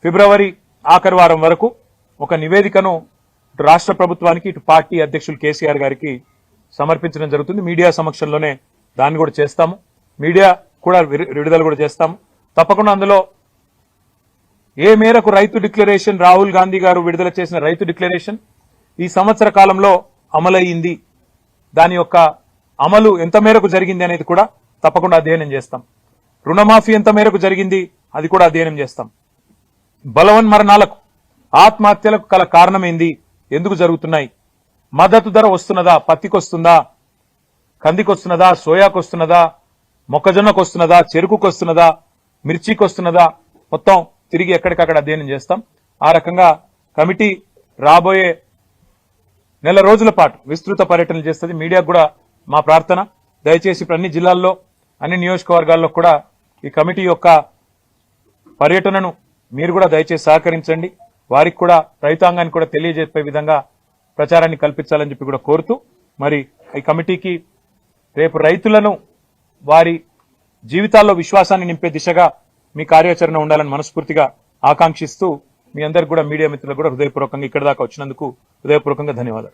ఫిబ్రవరి ఆఖరి వారం వరకు ఒక నివేదికను రాష్ట్ర ప్రభుత్వానికి ఇటు పార్టీ అధ్యక్షులు కేసీఆర్ గారికి సమర్పించడం జరుగుతుంది. మీడియా సమక్షంలోనే దాన్ని కూడా చేస్తాము. మీడియా కూడా విడుదల కూడా చేస్తాము. తప్పకుండా అందులో ఏ మేరకు రైతు డిక్లరేషన్ రాహుల్ గాంధీ గారు విడుదల చేసిన రైతు డిక్లరేషన్ ఈ సంవత్సర కాలంలో అమలయ్యింది, దాని యొక్క అమలు ఎంత మేరకు జరిగింది అనేది కూడా తప్పకుండా అధ్యయనం చేస్తాం. రుణమాఫీ ఎంత మేరకు జరిగింది అది కూడా అధ్యయనం చేస్తాం. బలవన్మరణాలకు ఆత్మహత్యలకు గల కారణమైంది, ఎందుకు జరుగుతున్నాయి, మద్దతు ధర వస్తున్నదా, పత్తికి వస్తుందా, కందికి వస్తున్నదా, సోయాకు వస్తున్నదా, మొక్కజొన్నకు వస్తున్నదా, చెరుకుకు వస్తున్నదా, మిర్చికి వస్తున్నదా, మొత్తం తిరిగి ఎక్కడికక్కడ అధ్యయనం చేస్తాం. ఆ రకంగా కమిటీ రాబోయే నెల రోజుల పాటు విస్తృత పర్యటనలు చేస్తుంది. మీడియాకు కూడా మా ప్రార్థన, దయచేసి ఇప్పుడు అన్ని జిల్లాల్లో అన్ని నియోజకవర్గాల్లో కూడా ఈ కమిటీ యొక్క పర్యటనను మీరు కూడా దయచేసి సహకరించండి. వారికి కూడా రైతాంగానికి కూడా తెలియజెప్పే విధంగా ప్రచారాన్ని కల్పించాలని చెప్పి కూడా కోరుతూ, మరి ఈ కమిటీకి రేపు రైతులను వారి జీవితాల్లో విశ్వాసాన్ని నింపే దిశగా మీ కార్యాచరణ ఉండాలని మనస్ఫూర్తిగా ఆకాంక్షిస్తూ మీ అందరికి కూడా మీడియా మిత్రులకు కూడా హృదయపూర్వకంగా ఇక్కడ దాకా వచ్చినందుకు హృదయపూర్వకంగా ధన్యవాదాలు.